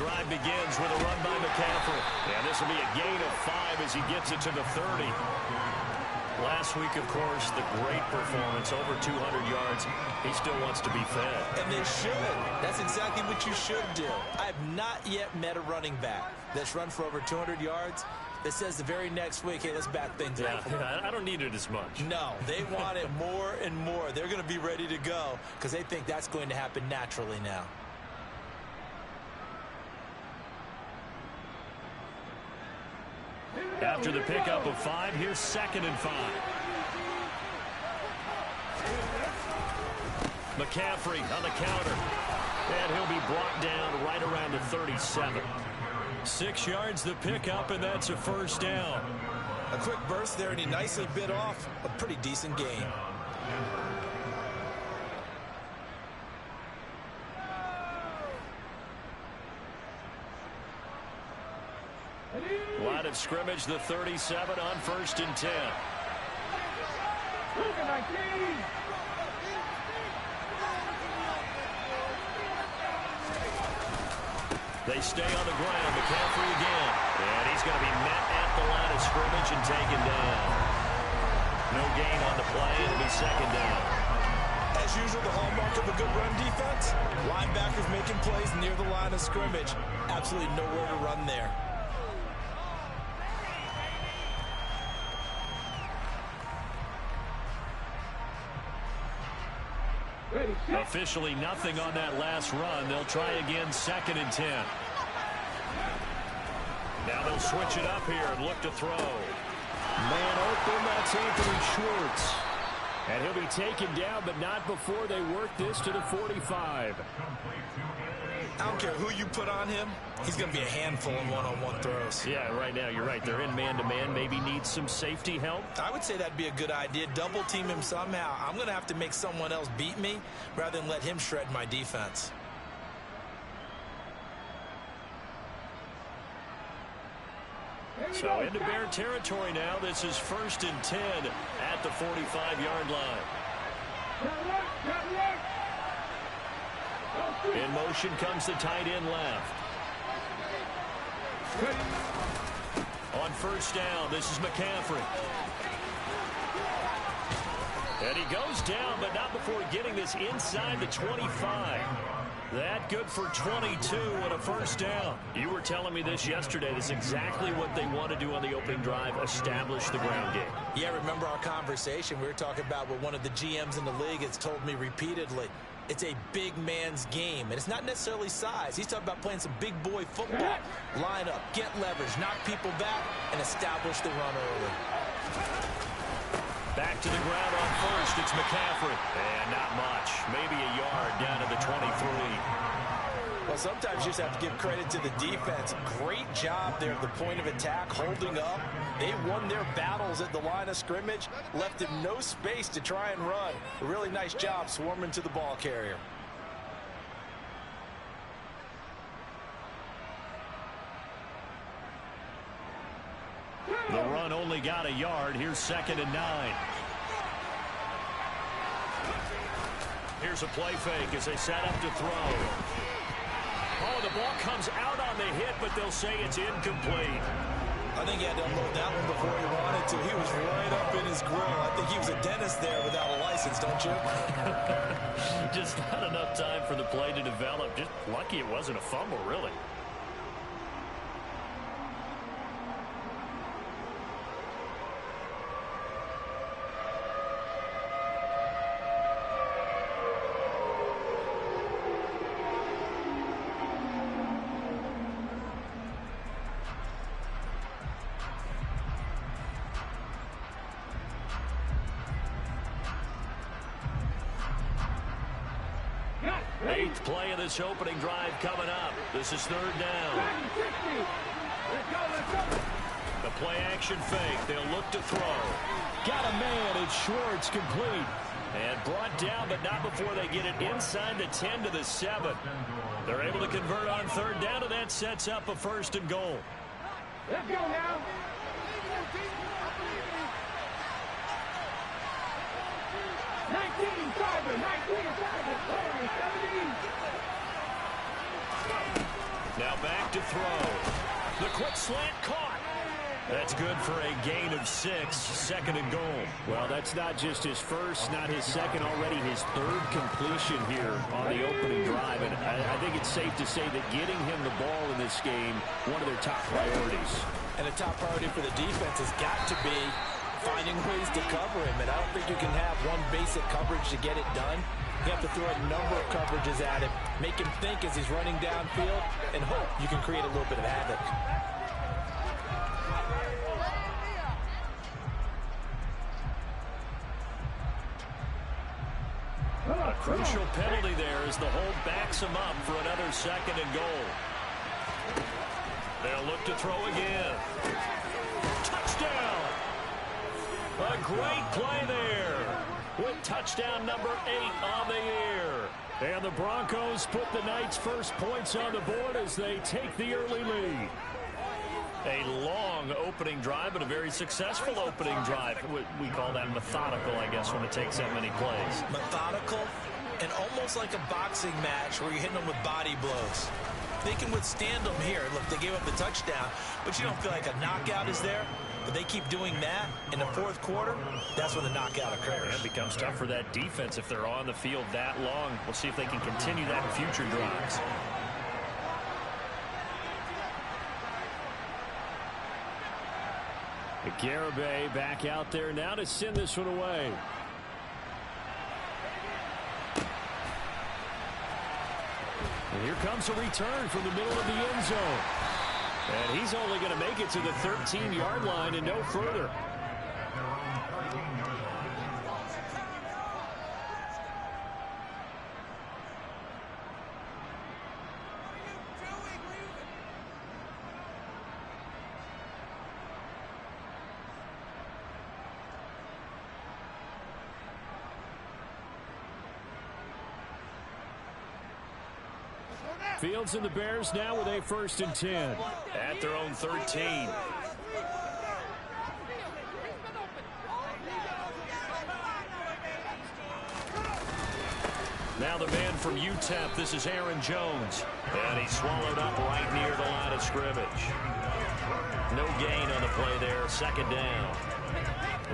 drive begins with a run by McCaffrey. And this will be a gain of 5 as he gets it to the 30. Last week, of course, the great performance, over 200 yards. He still wants to be fed. And they should. That's exactly what you should do. I have not yet met a running back that's run for over 200 yards that says the very next week, hey, let's back things up. Yeah, I don't need it as much. No, they want it more and more. They're going to be ready to go because they think that's going to happen naturally now. After the pickup of 5, here's 2nd and 5. McCaffrey on the counter. And he'll be brought down right around the 37. 6 yards the pickup, and that's a first down. A quick burst there, and he nicely bit off a pretty decent gain. Line of scrimmage, the 37 on 1st and 10. They stay on the ground. McCaffrey again. And he's going to be met at the line of scrimmage and taken down. No gain on the play. It'll be 2nd down. As usual, the hallmark of a good run defense, linebackers making plays near the line of scrimmage. Absolutely nowhere to run there. Officially nothing on that last run. They'll try again, 2nd and 10. Now they'll switch it up here and look to throw. Man open, that's Anthony Schwartz. And he'll be taken down, but not before they work this to the 45. I don't care who you put on him. He's going to be a handful in one-on-one throws. Yeah, right now, you're right. They're in man-to-man. Maybe need some safety help. I would say that'd be a good idea. Double team him somehow. I'm going to have to make someone else beat me rather than let him shred my defense. So into Bear territory now. This is 1st and 10 at the 45-yard line. In motion comes the tight end left. On 1st down, this is McCaffrey. And he goes down, but not before getting this inside the 25. That good for 22 and a 1st down. You were telling me this yesterday. This is exactly what they want to do on the opening drive, establish the ground game. Yeah, remember our conversation. We were talking about what one of the GMs in the league has told me repeatedly. It's a big man's game, and it's not necessarily size. He's talking about playing some big boy football. Line up, get leverage, knock people back, and establish the run early. Back to the ground on 1st. It's McCaffrey. And not much. Maybe a yard down to the 23. Well, sometimes you just have to give credit to the defense. Great job there at the point of attack, holding up. They won their battles at the line of scrimmage, left him no space to try and run. A really nice job swarming to the ball carrier. The run only got a yard. Here's 2nd and 9. Here's a play fake as they set up to throw. Oh, the ball comes out on the hit, but they'll say it's incomplete. I think he had to unload that one before he wanted to. He was right up in his grill. I think he was a dentist there without a license, don't you? Just not enough time for the play to develop. Just lucky it wasn't a fumble, really. Eighth play of this opening drive coming up. This is 3rd down. The play action fake. They'll look to throw. Got a man. It's Schwartz, complete. And brought down, but not before they get it inside the 10 to the 7. They're able to convert on 3rd down, and that sets up a 1st and goal. Let's go now. Now back to throw. The quick slant caught. That's good for a gain of 6, 2nd and goal. Well, that's not just his first, not his second, already his 3rd completion here on the opening drive. And I think it's safe to say that getting him the ball in this game, one of their top priorities. And the top priority for the defense has got to be finding ways to cover him. And I don't think you can have one basic coverage to get it done. You have to throw a number of coverages at him, make him think as he's running downfield, and hope you can create a little bit of havoc. A crucial penalty there as the hold backs him up for another 2nd and goal. They'll look to throw again. Touchdown! A great play there with touchdown number 8 on the year. And the Broncos put the night's first points on the board as they take the early lead. A long opening drive, but a very successful opening drive. We call that methodical, I guess, when it takes that many plays. Methodical and almost like a boxing match where you're hitting them with body blows. They can withstand them here. Look, they gave up the touchdown, but you don't feel like a knockout is there. But they keep doing that in the 4th quarter. That's when the knockout occurs. It becomes tough for that defense if they're on the field that long. We'll see if they can continue that in future drives. Garibay back out there now to send this one away. And here comes a return from the middle of the end zone. And he's only going to make it to the 13-yard line and no further. Fields and the Bears now with a 1st and 10. At their own 13. Now the man from UTEP, this is Aaron Jones. And he's swallowed up right near the line of scrimmage. No gain on the play there, 2nd down.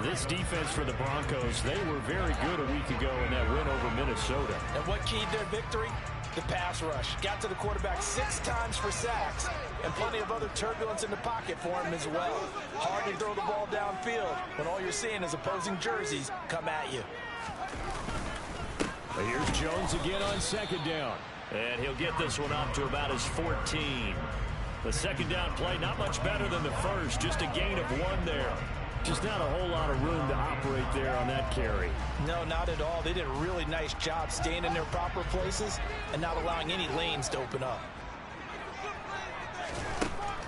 This defense for the Broncos, they were very good a week ago in that win over Minnesota. And what keyed their victory? The pass rush. Got to the quarterback 6 times for sacks, and plenty of other turbulence in the pocket for him as well. Hard to throw the ball downfield when all you're seeing is opposing jerseys come at you. Here's Jones again on 2nd down. And he'll get this one up to about his 14. The 2nd down play, not much better than the first, just a gain of 1 there. Just not a whole lot of room to operate there on that carry. No, not at all. They did a really nice job staying in their proper places and not allowing any lanes to open up.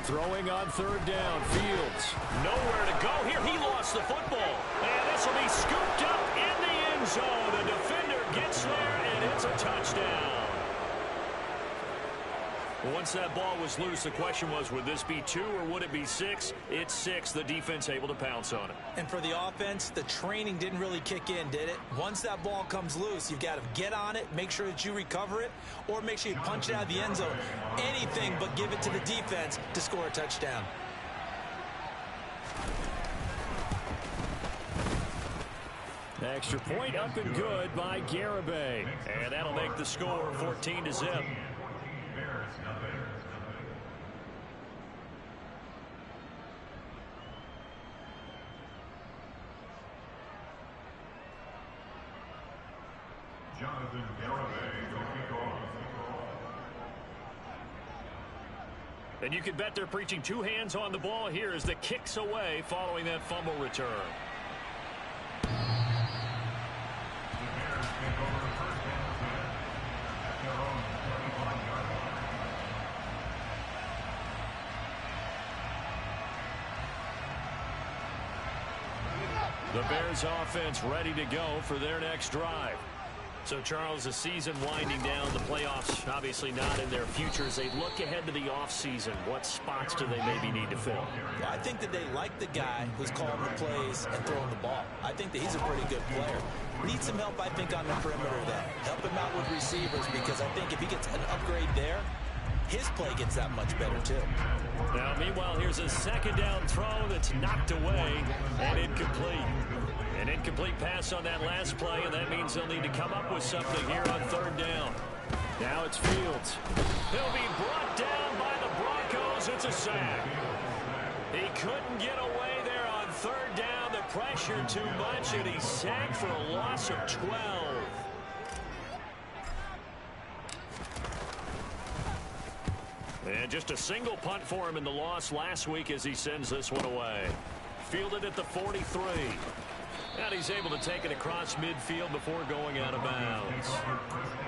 Throwing on 3rd down, Fields. Nowhere to go here. He lost the football. And this will be scooped up in the end zone. The defender gets there, and it's a touchdown. Once that ball was loose, the question was, would this be 2 or would it be 6? It's 6. The defense able to pounce on it. And for the offense, the training didn't really kick in, did it? Once that ball comes loose, you've got to get on it, make sure that you recover it, or make sure you punch it out of the end zone. Anything but give it to the defense to score a touchdown. Extra point up and good by Garibay. And that'll make the score 14-0. Jonathan Garibay will kick off. And you can bet they're preaching 2 hands on the ball here as the kick's away following that fumble return. The Bears take over 1st and 10 at their own 35-yard line. The Bears offense ready to go for their next drive. So, Charles, the season winding down, the playoffs obviously not in their future. As they look ahead to the offseason, what spots do they maybe need to fill? I think that they like the guy who's calling the plays and throwing the ball. I think that he's a pretty good player. Needs some help, I think, on the perimeter, though. Help him out with receivers, because I think if he gets an upgrade there, his play gets that much better too. Now, meanwhile, here's a second down throw that's knocked away and incomplete. An incomplete pass on that last play, and that means they'll need to come up with something here on third down. Now it's Fields. He'll be brought down by the Broncos. It's a sack. He couldn't get away there on third down. The pressure too much, and he's sacked for a loss of 12. And just a single punt for him in the loss last week as he sends this one away. Fielded at the 43. And he's able to take it across midfield before going out of bounds.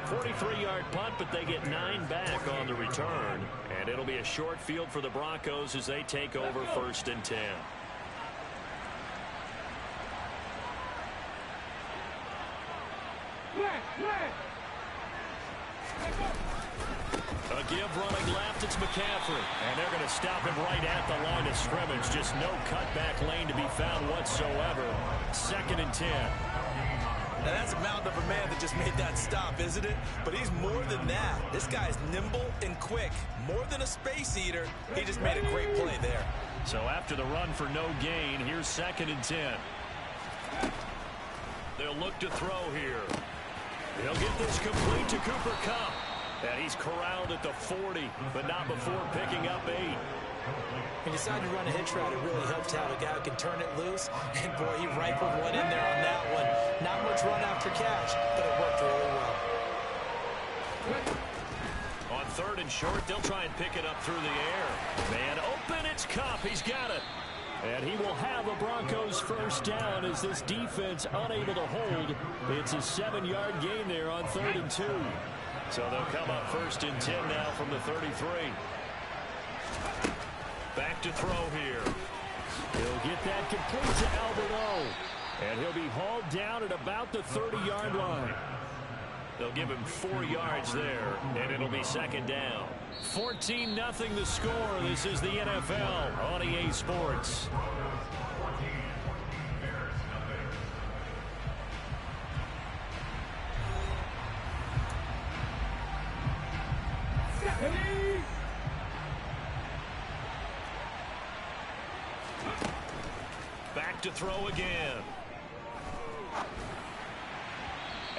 43-yard punt, but they get 9 back on the return. And it'll be a short field for the Broncos as they take over 1st and 10. A give running left, it's McCaffrey. And they're going to stop him right at the line of scrimmage. Just no cutback lane to be found whatsoever. 2nd and 10. Now that's a mountain of a man that just made that stop, isn't it? But he's more than that. This guy's nimble and quick. More than a space eater. He just made a great play there. So after the run for no gain, here's 2nd and 10. They'll look to throw here. He'll get this complete to Cooper Kupp. And he's corralled at the 40, but not before picking up 8. He decided to run a hitch route. It really helped out. A guy who can turn it loose. And, boy, he rifled one in there on that one. Not much run after catch, but it worked really well. On 3rd and short, they'll try and pick it up through the air. Man open, it's Kupp. He's got it. And he will have a Broncos 1st down as this defense unable to hold. It's a 7-yard gain there on 3rd and 2. So they'll come up 1st and 10 now from the 33. Back to throw here. He'll get that complete to Albert O. And he'll be hauled down at about the 30-yard line. They'll give him 4 yards there, and it'll be 2nd down. 14-0 the score. This is the NFL on EA Sports. Back to throw again.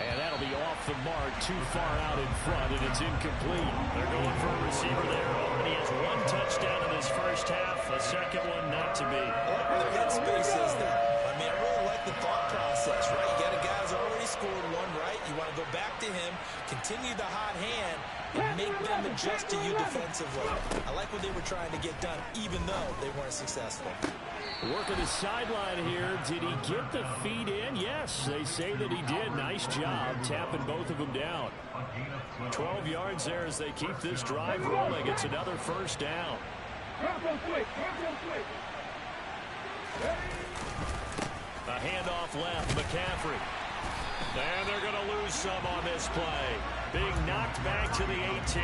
And that'll be off the mark, too far out in front, and it's incomplete. They're going for a receiver there. Already has 1 touchdown in his first half, a second one not to be. I like where their headspace is there. I mean, I really like the thought process, right? You got a guy who's already scored 1, right? You want to go back to him, continue the hot hand, and make them adjust to you defensively. I like what they were trying to get done, even though they weren't successful. Working the sideline here. Did he get the feet in? Yes, they say that he did. Nice job tapping both of them down. 12 yards there as they keep this drive rolling. It's another 1st down. A handoff left, McCaffrey. And they're going to lose some on this play. Being knocked back to the 18.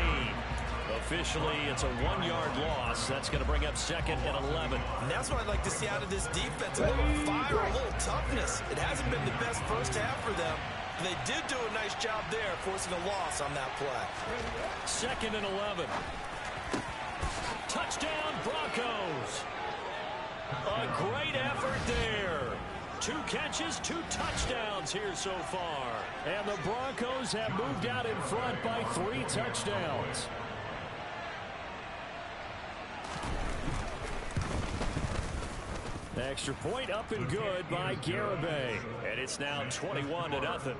Officially, it's a 1-yard loss. That's going to bring up 2nd and 11. And that's what I'd like to see out of this defense. A little fire, a little toughness. It hasn't been the best first half for them. They did do a nice job there, forcing a loss on that play. 2nd and 11. Touchdown, Broncos. A great effort there. 2 catches, 2 touchdowns here so far. And the Broncos have moved out in front by 3 touchdowns. Extra point up and good by Garibay. And it's now 21-0.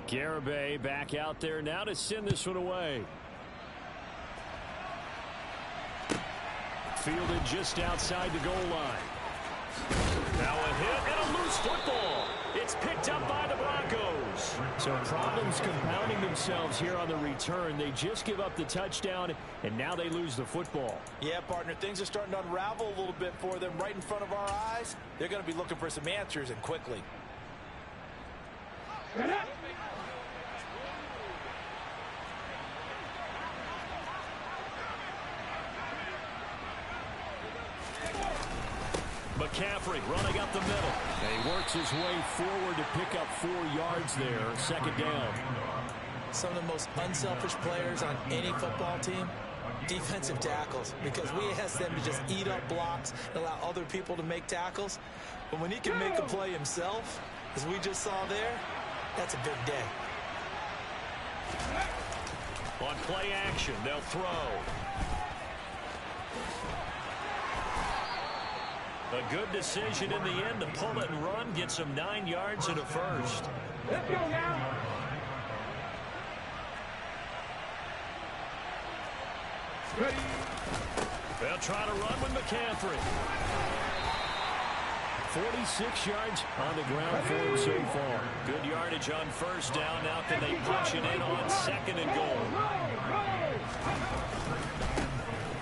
Garibay back out there now to send this one away. Fielded just outside the goal line. Now a hit and a loose football. It's picked up by the Broncos. So problems compounding themselves here on the return. They just give up the touchdown, and now they lose the football. Yeah, partner, things are starting to unravel a little bit for them right in front of our eyes. They're going to be looking for some answers, and quickly. McCaffrey running up the middle. And he works his way forward to pick up 4 yards there. Second down. Some of the most unselfish players on any football team, defensive tackles, because we ask them to just eat up blocks and allow other people to make tackles. But when he can make a play himself, as we just saw there, that's a big day. On play action, they'll throw. A good decision in the end to pull it and run, gets him 9 yards and a first. Let's go now. Ready. They'll try to run with McCaffrey. 46 yards on the ground for him so far. Good yardage on first down. Now can they punch it in on second and goal?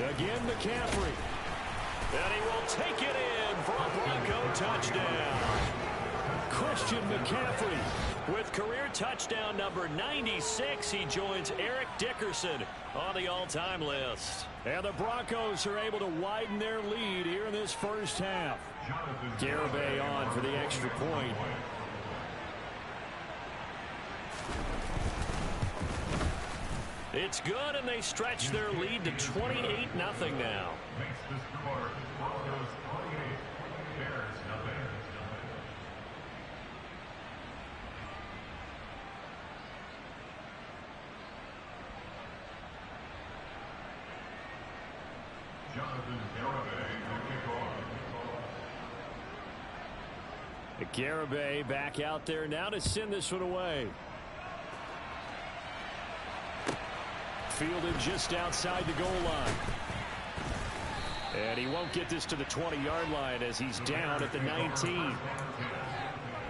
Again, McCaffrey. And he will take it in for a Bronco touchdown. Christian McCaffrey with career touchdown number 96. He joins Eric Dickerson on the all-time list. And the Broncos are able to widen their lead here in this first half. Garibay on for the extra point. It's good, and they stretch their lead to 28-0 now. Makes the score Broncos 28, Bears nothing. Jonathan Garibay to kick off. Garibay back out there now to send this one away. Fielded just outside the goal line. And he won't get this to the 20-yard line as he's down at the 19.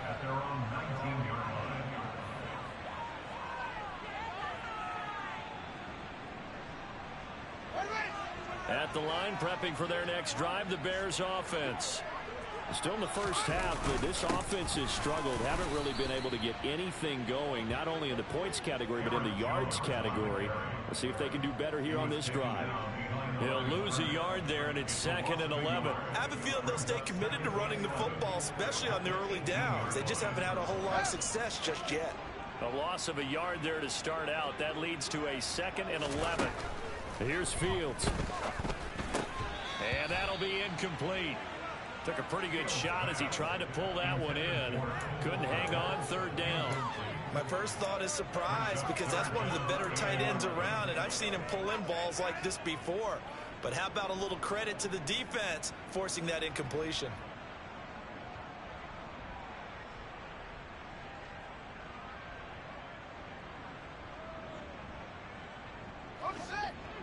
At their own 19-yard line. At the line, prepping for their next drive, the Bears offense. Still in the first half, but this offense has struggled. Haven't really been able to get anything going, not only in the points category, but in the yards category. Let's see if they can do better here on this drive. He'll lose a yard there, and it's 2nd and 11. I have a feeling they'll stay committed to running the football, especially on their early downs. They just haven't had a whole lot of success just yet. A loss of a yard there to start out. That leads to a 2nd and 11. Here's Fields. And that'll be incomplete. Took a pretty good shot as he tried to pull that one in. Couldn't hang on, 3rd down. My first thought is surprise, because that's one of the better tight ends around, and I've seen him pull in balls like this before. But how about a little credit to the defense forcing that incompletion?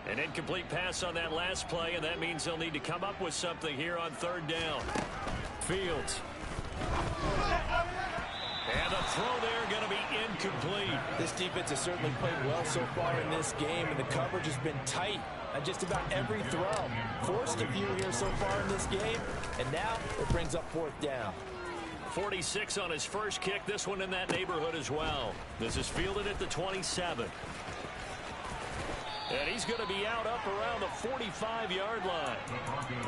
An incomplete pass on that last play, and that means they'll need to come up with something here on 3rd down. Fields. And the throw there going to be incomplete. This defense has certainly played well so far in this game, and the coverage has been tight on just about every throw. Forced a few here so far in this game, and now it brings up 4th down. 46 on his first kick. This one in that neighborhood as well. This is fielded at the 27. And he's going to be out up around the 45-yard line.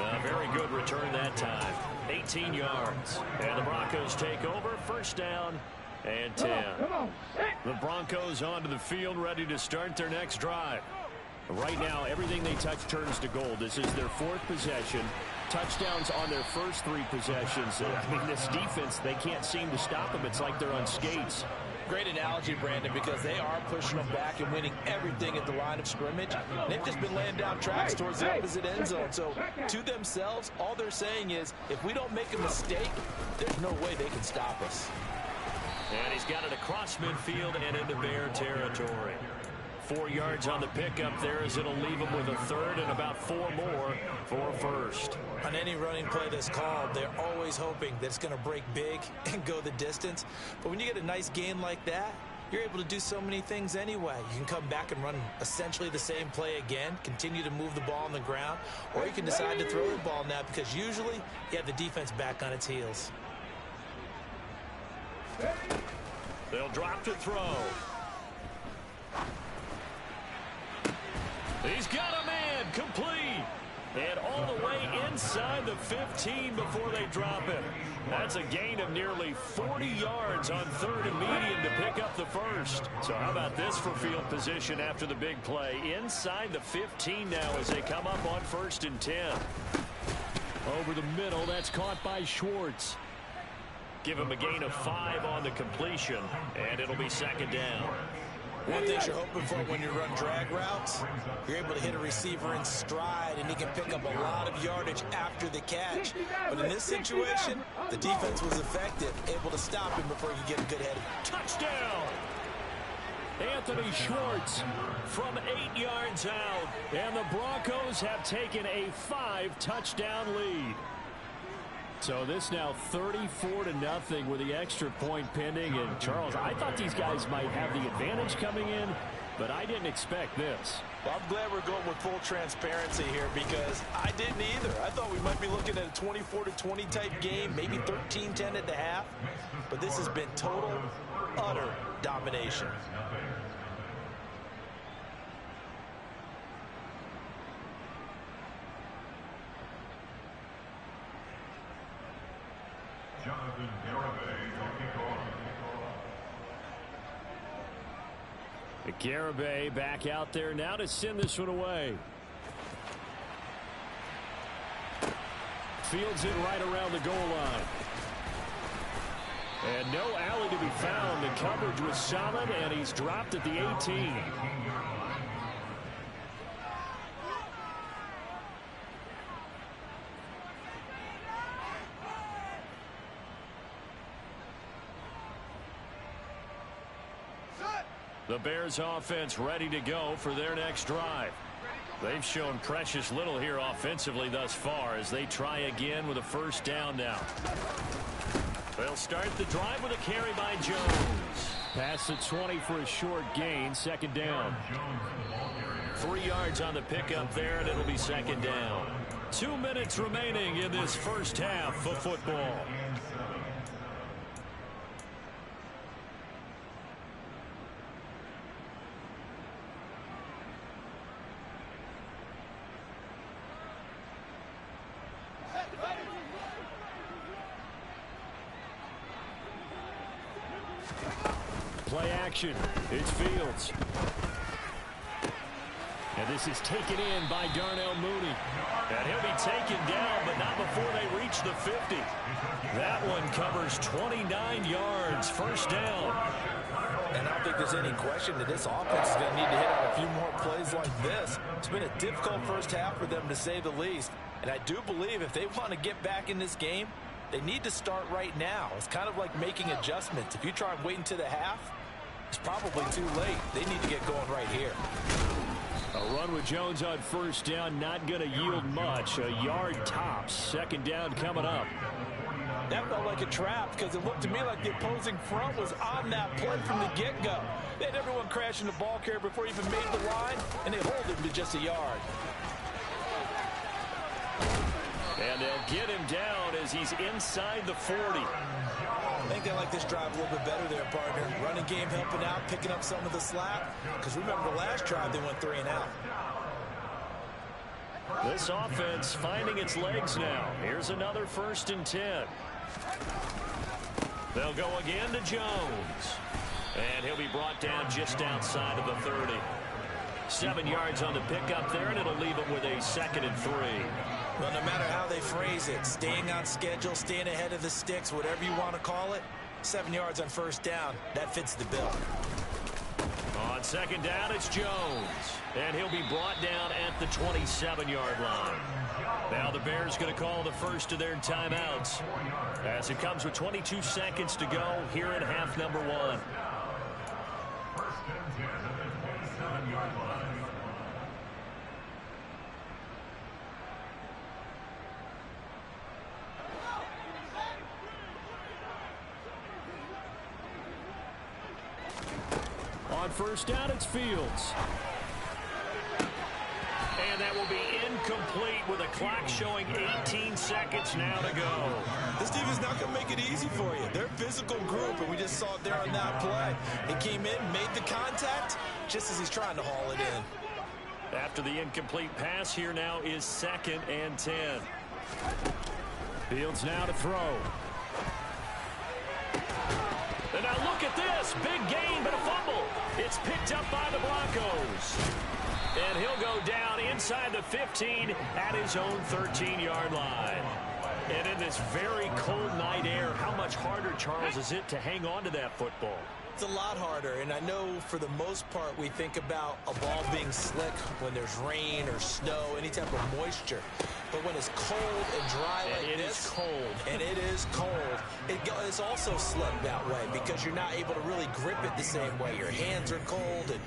A very good return that time. 18 yards. And the Broncos take over. 1st down and 10. The Broncos onto the field, ready to start their next drive. Right now, everything they touch turns to gold. This is their 4th possession. Touchdowns on their first 3 possessions. I mean, this defense, they can't seem to stop them. It's like they're on skates. Great analogy, Brandon, because they are pushing them back and winning everything at the line of scrimmage. They've just been laying down tracks towards the opposite end zone. So to themselves, all they're saying is, if we don't make a mistake, there's no way they can stop us. And he's got it across midfield and into Bear territory. 4 yards on the pickup there as it'll leave him with a 3rd and about 4 more for a 1st. On any running play that's called, they're always hoping that it's going to break big and go the distance. But when you get a nice gain like that, you're able to do so many things anyway. You can come back and run essentially the same play again, continue to move the ball on the ground, or you can decide to throw the ball now, because usually you have the defense back on its heels. They'll drop to throw. He's got a man, complete. And all the way inside the 15 before they drop it. That's a gain of nearly 40 yards on 3rd and medium to pick up the first. So how about this for field position after the big play? Inside the 15 now as they come up on 1st and 10. Over the middle, that's caught by Schwartz. Give him a gain of 5 on the completion, and it'll be 2nd down. One thing you're hoping for when you run drag routes, you're able to hit a receiver in stride, and he can pick up a lot of yardage after the catch. But in this situation, the defense was effective, able to stop him before he could get a good head. Touchdown! Anthony Schwartz from 8 yards out, and the Broncos have taken a 5-touchdown lead. So this now 34-0 with the extra point pending. And Charles, I thought these guys might have the advantage coming in, but I didn't expect this. Well, I'm glad we're going with full transparency here because I didn't either. I thought we might be looking at a 24-20 type game, maybe 13-10 at the half. But this has been total, utter domination. Jonathan Garibay will kick off. Garibay back out there now to send this one away. Fields it right around the goal line. And no alley to be found. The coverage was solid, and he's dropped at the 18. The Bears offense ready to go for their next drive. They've shown precious little here offensively thus far as they try again with a 1st down now. They'll start the drive with a carry by Jones. Past the 20 for a short gain, 2nd down. 3 yards on the pickup there, and it'll be 2nd down. 2 minutes remaining in this first half of football. Play action. It's Fields. And this is taken in by Darnell Mooney. And he'll be taken down, but not before they reach the 50. That one covers 29 yards. 1st down. And I don't think there's any question that this offense is going to need to hit on a few more plays like this. It's been a difficult first half for them, to say the least. And I do believe if they want to get back in this game, they need to start right now. It's kind of like making adjustments. If you try and wait until the half, it's probably too late. They need to get going right here. A run with Jones on 1st down, not going to yield much. A yard tops. 2nd down coming up. That felt like a trap because it looked to me like the opposing front was on that play from the get-go. They had everyone crashing the ball carrier before he even made the line, and they hold him to just a yard. And they'll get him down as he's inside the 40. I think they like this drive a little bit better there, partner. Running game helping out, picking up some of the slack. Because remember the last drive, they went 3 and out. This offense finding its legs now. Here's another 1st and 10. They'll go again to Jones. And he'll be brought down just outside of the 30. 7 yards on the pickup there, and it'll leave it with a 2nd and 3. Well, no matter how they phrase it, staying on schedule, staying ahead of the sticks, whatever you want to call it, 7 yards on 1st down, that fits the bill. On 2nd down, it's Jones. And he'll be brought down at the 27-yard line. Now the Bears going to call the first of their timeouts as it comes with 22 seconds to go here in half number 1. 1st and 10 at the 27-yard line. On 1st down, it's Fields. And that will be incomplete with a clock showing 18 seconds now to go. This team is not going to make it easy for you. They're a physical group, and we just saw it there on that play. He came in, made the contact, just as he's trying to haul it in. After the incomplete pass, here now is 2nd and 10. Fields now to throw. And now look at this. Big gain, but a fumble. It's picked up by the Broncos. And he'll go down inside the 15 at his own 13-yard line. And in this very cold night air, how much harder, Charles, is it to hang on to that football? It's a lot harder, and I know for the most part we think about a ball being slick when there's rain or snow, any type of moisture. But when it's cold and dry like this, and it is cold, it's also slick that way because you're not able to really grip it the same way. Your hands are cold,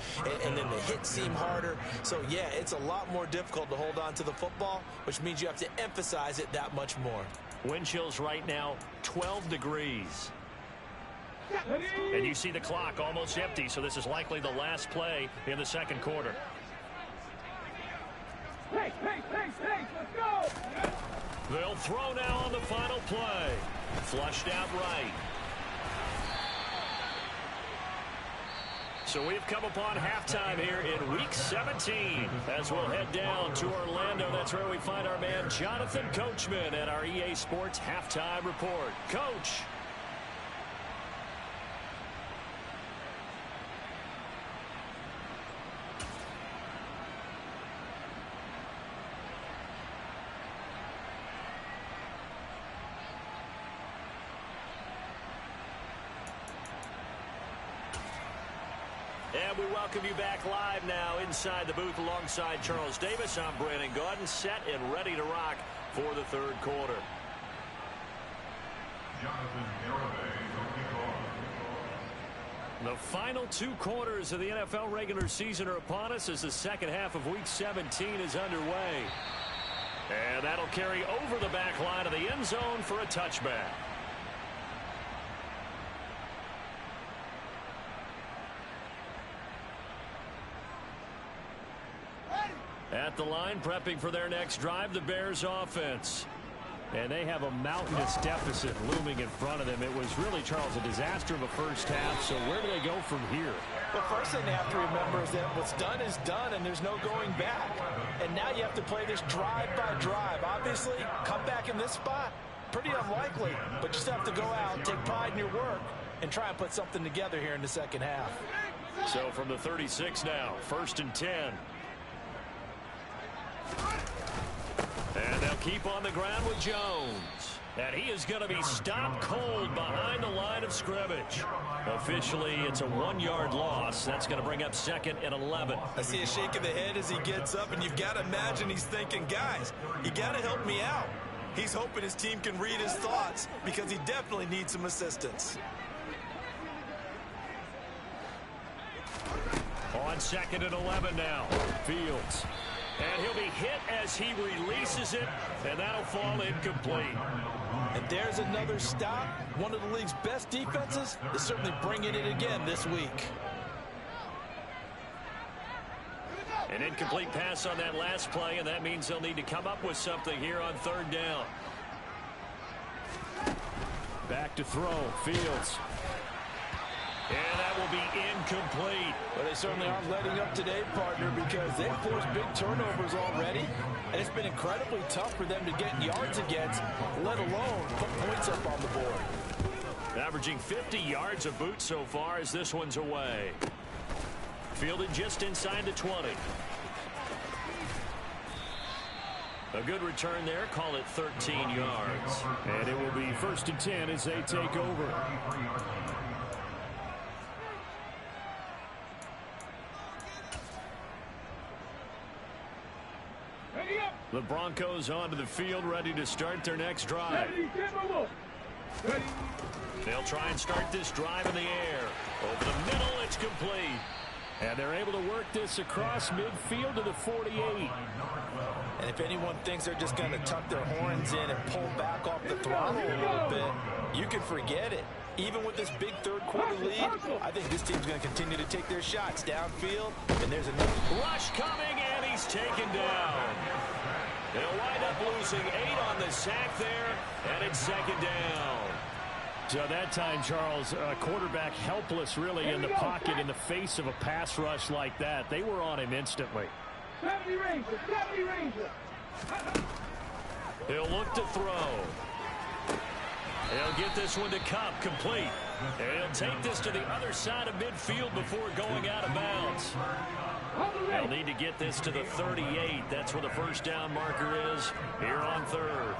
and then the hits seem harder. So, yeah, it's a lot more difficult to hold on to the football, which means you have to emphasize it that much more. Wind chills right now, 12 degrees. And you see the clock almost empty, so this is likely the last play in the second quarter. Hey, let's go! They'll throw now on the final play. Flushed out right. So we've come upon halftime here in Week 17. As we'll head down to Orlando, that's where we find our man Jonathan Coachman at our EA Sports Halftime Report. Coach. And we welcome you back live now inside the booth alongside Charles Davis. I'm Brandon Gaudin, set and ready to rock for the third quarter. The final 2 quarters of the NFL regular season are upon us as the second half of Week 17 is underway. And that'll carry over the back line of the end zone for a touchback. At the line, prepping for their next drive, the Bears offense. And they have a mountainous deficit looming in front of them. It was really, Charles, a disaster of a first half. So where do they go from here? The first thing they have to remember is that what's done is done, and there's no going back. And now you have to play this drive by drive. Obviously, come back in this spot, pretty unlikely. But you just have to go out, take pride in your work, and try and put something together here in the second half. So from the 36 now, 1st and 10. And they'll keep on the ground with Jones. And he is going to be stopped cold behind the line of scrimmage. Officially, it's a 1-yard loss. That's going to bring up 2nd and 11. I see a shake of the head as he gets up, and you've got to imagine he's thinking, guys, you got to help me out. He's hoping his team can read his thoughts because he definitely needs some assistance. On 2nd and 11 now, Fields. And he'll be hit as he releases it, and that'll fall incomplete. And there's another stop. One of the league's best defenses is certainly bringing it again this week. An incomplete pass on that last play, and that means they'll need to come up with something here on 3rd down. Back to throw, Fields. And that will be incomplete. Well, they certainly aren't letting up today, partner, because they've forced big turnovers already, and it's been incredibly tough for them to get yards against, let alone put points up on the board. Averaging 50 yards a boot so far as this one's away. Fielded just inside the 20. A good return there. Call it 13 yards. And it will be 1st and 10 as they take over. The Broncos onto the field, ready to start their next drive. They'll try and start this drive in the air. Over the middle, it's complete. And they're able to work this across midfield to the 48. And if anyone thinks they're just going to tuck their horns in and pull back off the throttle a little bit, you can forget it. Even with this big third quarter lead, I think this team's going to continue to take their shots downfield. And there's another rush coming, and he's taken down. They'll wind up losing 8 on the sack there, and it's 2nd down. So that time, Charles, quarterback helpless really in the pocket in the face of a pass rush like that. They were on him instantly. 70 Ranger, 70 Ranger. He'll look to throw. He'll get this one to Kupp, complete. And he'll take this to the other side of midfield before going out of bounds. They'll need to get this to the 38. That's where the first down marker is here on third.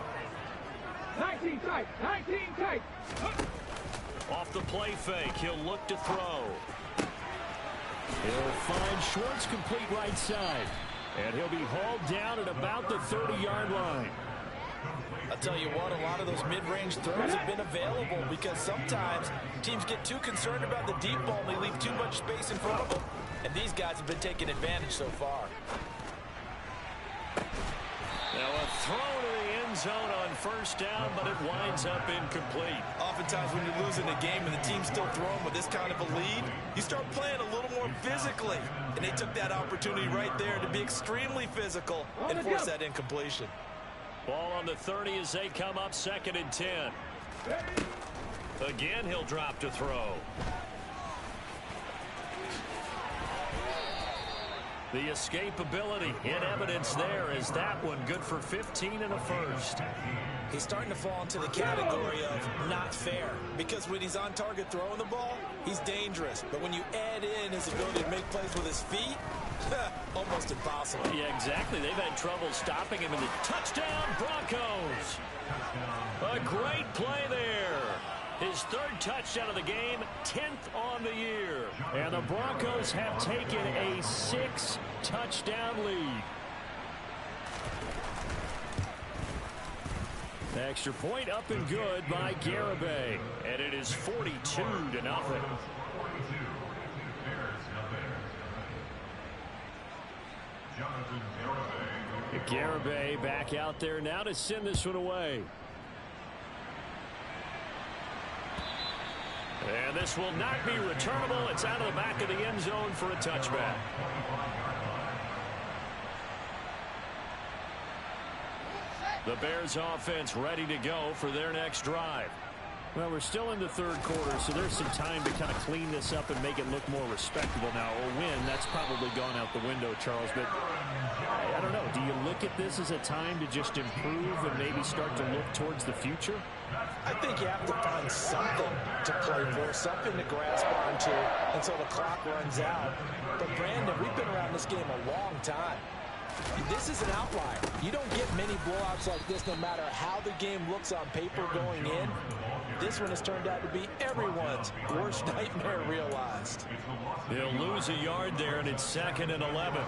19 tight, 19 tight. Off the play fake, he'll look to throw. He'll find Schwartz, complete right side. And he'll be hauled down at about the 30-yard line. I'll tell you what, a lot of those mid-range throws have been available because sometimes teams get too concerned about the deep ball and they leave too much space in front of them. And these guys have been taking advantage so far. Now a throw to the end zone on first down, but it winds up incomplete. Oftentimes when you're losing a game and the team's still throwing with this kind of a lead, you start playing a little more physically. And they took that opportunity right there to be extremely physical and force that incompletion. Ball on the 30 as they come up 2nd and 10. Again, he'll drop to throw. The escapability in evidence there is that one good for 15 and a first. He's starting to fall into the category of not fair because when he's on target throwing the ball, he's dangerous. But when you add in his ability to make plays with his feet, almost impossible. Yeah, exactly. They've had trouble stopping him in the touchdown Broncos. A great play there. His 3rd touchdown of the game, 10th on the year. And the Broncos have taken a 6-touchdown lead. Extra point up and good by Garibay. And it is 42-0. Garibay back out there now to send this one away. And this will not be returnable. It's out of the back of the end zone for a touchback. The Bears offense ready to go for their next drive. Well, we're still in the 3rd quarter, so there's some time to kind of clean this up and make it look more respectable. Now, a win, that's probably gone out the window, Charles, but I don't know. Do you look at this as a time to just improve and maybe start to look towards the future? I think you have to find something to play for, something to grasp onto until the clock runs out. But, Brandon, we've been around this game a long time. This is an outlier. You don't get many blowouts like this no matter how the game looks on paper going in. This one has turned out to be everyone's worst nightmare realized. He'll lose a yard there, and it's 2nd and 11.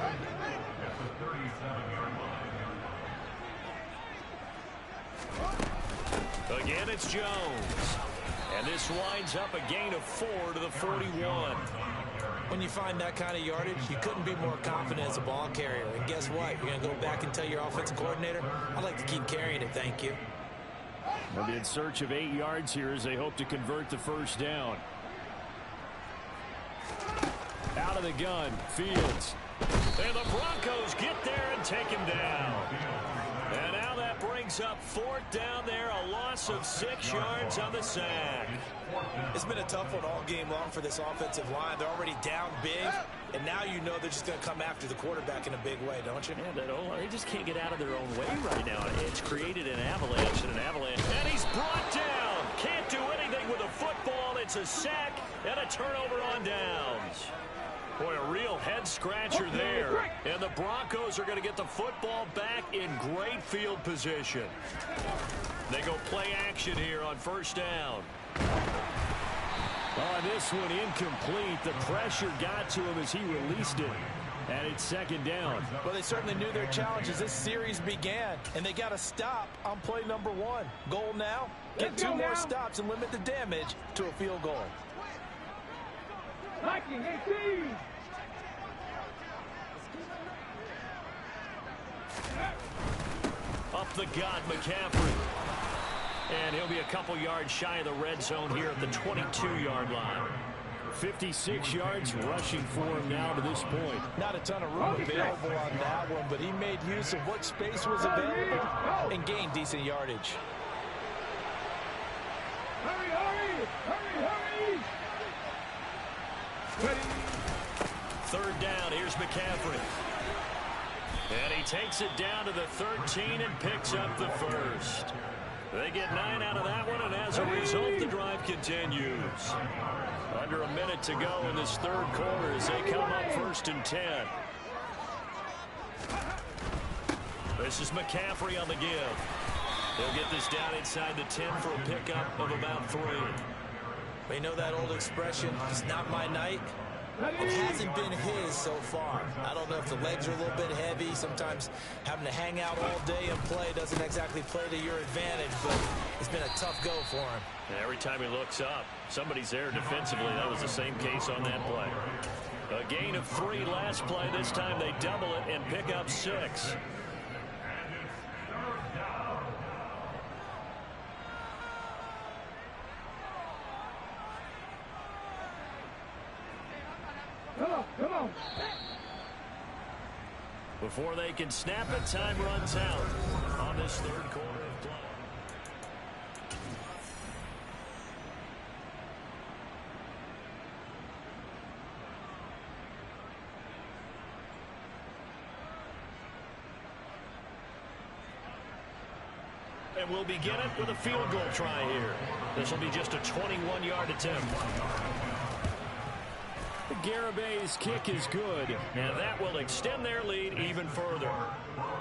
Again, it's Jones. And this winds up a gain of 4 to the 41. When you find that kind of yardage, you couldn't be more confident as a ball carrier. And guess what? You're going to go back and tell your offensive coordinator, I'd like to keep carrying it, thank you. They'll be in search of 8 yards here as they hope to convert the first down. Out of the gun, Fields. And the Broncos get there and take him down. And now that brings up 4th down there, a loss of 6 yards on the sack. It's been a tough one all game long for this offensive line. They're already down big, and now you know they're just going to come after the quarterback in a big way, don't you? Yeah, they just can't get out of their own way right now. It's created an avalanche and an avalanche. And he's brought down. Can't do anything with a football. It's a sack and a turnover on downs. Boy, a real head-scratcher there. And the Broncos are going to get the football back in great field position. They go play action here on first down. Oh, this one incomplete. The pressure got to him as he released it. And it's 2nd down. Well, they certainly knew their challenge as this series began. And they got to stop on play number 1. Goal now, get 2 more stops and limit the damage to a field goal. Viking 18. Up the gut, McCaffrey. And he'll be a couple yards shy of the red zone here at the 22-yard line. 56 yards rushing for him now to this point. Not a ton of room available on that one, but he made use of what space was available and gained decent yardage. Hurry, hurry, hurry, hurry. Third down, here's McCaffrey. And he takes it down to the 13 and picks up the first. They get 9 out of that one, and as a result, the drive continues. Under a minute to go in this third quarter as they come up 1st and 10. This is McCaffrey on the give. He'll get this down inside the 10 for a pickup of about 3. We know that old expression, it's not my night. It hasn't been his so far. I don't know if the legs are a little bit heavy. Sometimes having to hang out all day and play doesn't exactly play to your advantage, but it's been a tough go for him. And every time he looks up, somebody's there defensively. That was the same case on that play. A gain of 3 last play. This time they double it and pick up 6. Come on. Before they can snap it, time runs out on this third quarter of play. And we'll begin it with a field goal try here. This will be just a 21-yard attempt. Garabay's kick is good. And that will extend their lead even further.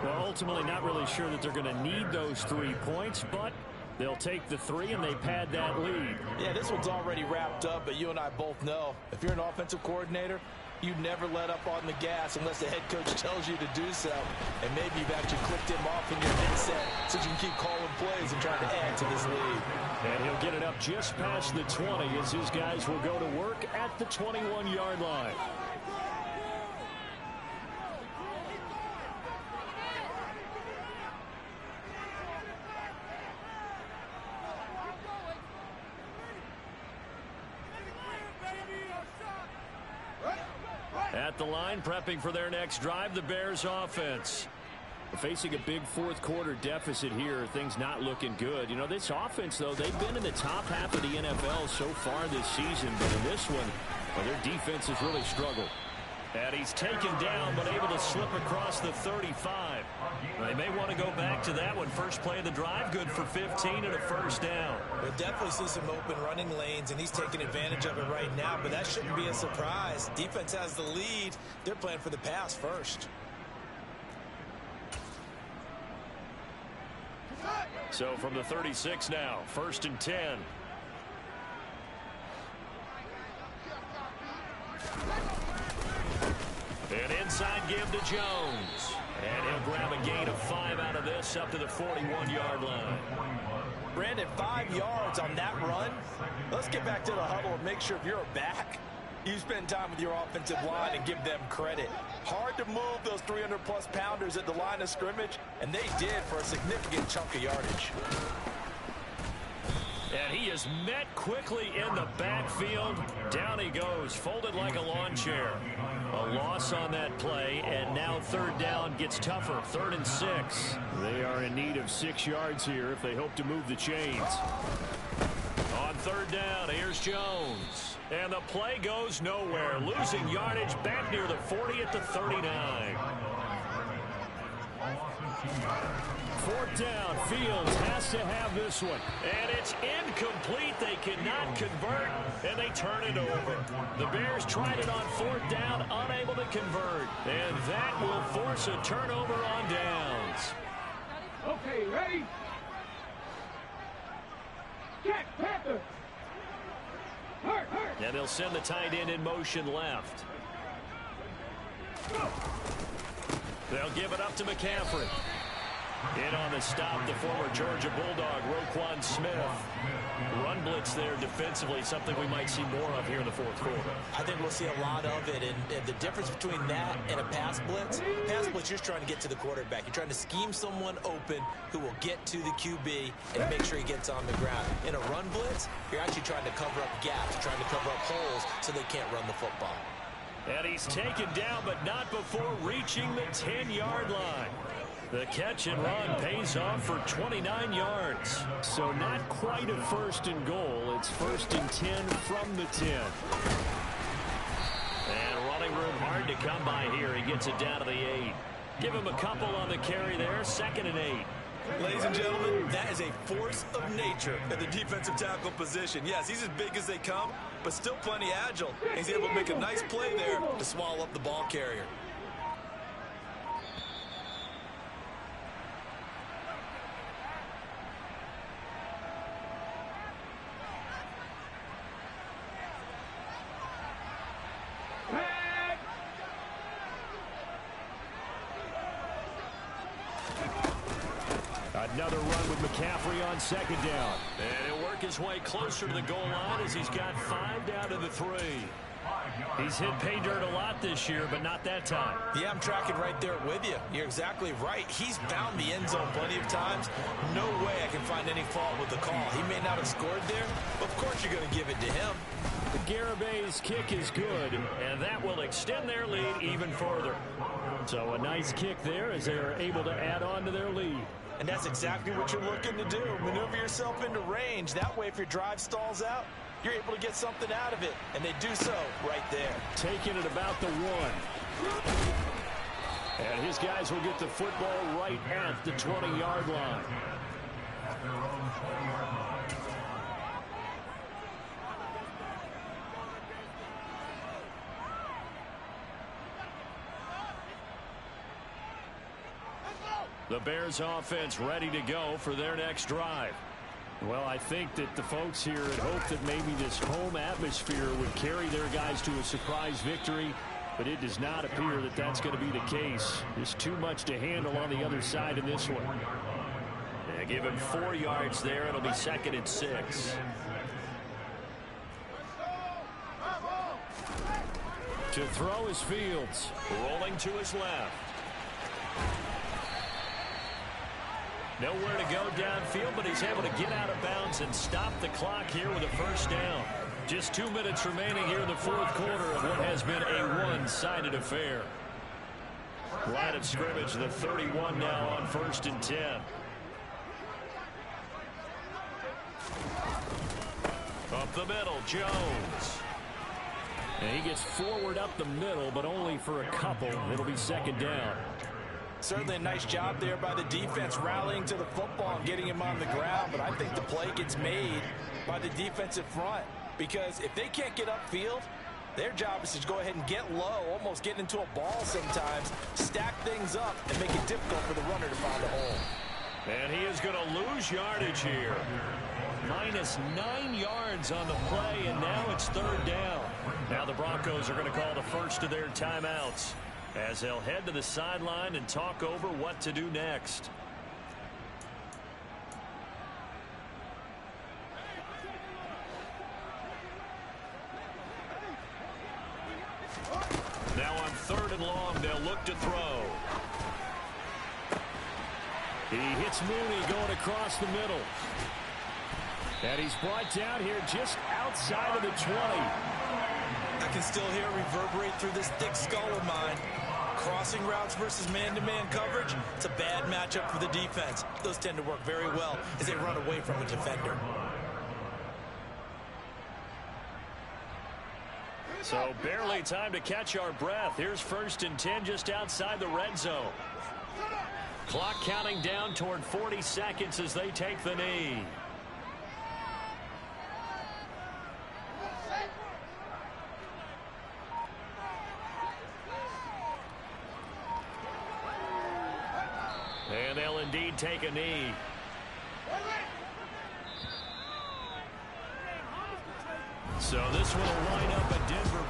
Well, ultimately not really sure that they're going to need those 3 points, but they'll take the 3 and they pad that lead. Yeah, this one's already wrapped up, but you and I both know if you're an offensive coordinator, you never let up on the gas unless the head coach tells you to do so. And maybe you've actually clicked him off in your headset so you can keep calling plays and trying to add to this lead. And he'll get it up just past the 20 as his guys will go to work at the 21-yard line. At the line, prepping for their next drive, the Bears offense. Facing a big fourth quarter deficit here, things not looking good. You know, this offense, though, they've been in the top half of the NFL so far this season, but in this one, well, their defense has really struggled. And he's taken down, but able to slip across the 35. They may want to go back to that one. First play of the drive, good for 15 and a first down. We'll definitely see some open running lanes, and he's taking advantage of it right now, but that shouldn't be a surprise. Defense has the lead. They're playing for the pass first. So from the 36 now, 1st and 10. An inside give to Jones. And he'll grab a gain of 5 out of this up to the 41-yard line. Brandon, 5 yards on that run. Let's get back to the huddle and make sure if you're a back, you spend time with your offensive line and give them credit. Hard to move those 300-plus pounders at the line of scrimmage, and they did for a significant chunk of yardage. And he is met quickly in the backfield. Down he goes, folded like a lawn chair. A loss on that play, and now 3rd down gets tougher. 3rd and 6. They are in need of 6 yards here if they hope to move the chains. On 3rd down, here's Jones. And the play goes nowhere. Losing yardage back near the 40 at the 39. 4th down, Fields has to have this one. And it's incomplete. They cannot convert, and they turn it over. The Bears tried it on 4th down, unable to convert. And that will force a turnover on downs. Okay, ready? Check, Panther. Hurt. And they'll send the tight end in motion left. They'll give it up to McCaffrey. In on the stop, the former Georgia Bulldog, Roquan Smith. Run blitz there defensively, something we might see more of here in the 4th quarter. I think we'll see a lot of it, and the difference between that and a pass blitz, you're just trying to get to the quarterback. You're trying to scheme someone open who will get to the QB and make sure he gets on the ground. In a run blitz, you're actually trying to cover up gaps, trying to cover up holes so they can't run the football. And he's taken down, but not before reaching the 10-yard line. The catch and run pays off for 29 yards. So not quite a 1st and goal. It's 1st and 10 from the 10. And running room hard to come by here. He gets it down to the 8. Give him a couple on the carry there, 2nd and 8. Ladies and gentlemen, that is a force of nature at the defensive tackle position. Yes, he's as big as they come, but still plenty agile. He's able to make a nice play there to swallow up the ball carrier. Another run with McCaffrey on 2nd down. And he'll work his way closer to the goal line as he's got 5 down to the 3. He's hit pay dirt a lot this year, but not that time. Yeah, I'm tracking right there with you. You're exactly right. He's found the end zone plenty of times. No way I can find any fault with the call. He may not have scored there, but of course you're going to give it to him. Garabay's kick is good, and that will extend their lead even further. So a nice kick there as they are able to add on to their lead. And that's exactly what you're looking to do. Maneuver yourself into range. That way, if your drive stalls out, you're able to get something out of it. And they do so right there. Taking it about the 1. And his guys will get the football right at the 20-yard line. At their own 20-yard line. The Bears offense ready to go for their next drive. Well, I think that the folks here had hoped that maybe this home atmosphere would carry their guys to a surprise victory, but it does not appear that that's going to be the case. There's too much to handle on the other side in this one. Yeah, give him 4 yards there. It'll be 2nd and 6. To throw is Fields. Rolling to his left. Nowhere to go downfield, but he's able to get out of bounds and stop the clock here with a 1st down. Just 2 minutes remaining here in the 4th quarter of what has been a one-sided affair. Line of scrimmage, the 31 now on 1st and 10. Up the middle, Jones. And he gets forward up the middle, but only for a couple. It'll be 2nd down. Certainly a nice job there by the defense rallying to the football and getting him on the ground. But I think the play gets made by the defensive front. Because if they can't get upfield, their job is to go ahead and get low, almost get into a ball sometimes, stack things up, and make it difficult for the runner to find a hole. And he is going to lose yardage here. Minus 9 yards on the play, and now it's 3rd down. Now the Broncos are going to call the first of their timeouts, as they'll head to the sideline and talk over what to do next. Now on 3rd and long, they'll look to throw. He hits Mooney going across the middle. And he's brought down here just outside of the 20. I can still hear it reverberate through this thick skull of mine. Crossing routes versus man-to-man coverage, it's a bad matchup for the defense. Those tend to work very well as they run away from a defender. So barely time to catch our breath. Here's 1st and 10 just outside the red zone. Clock counting down toward 40 seconds as they take the knee. And they'll indeed take a knee. So this one will line up a Denver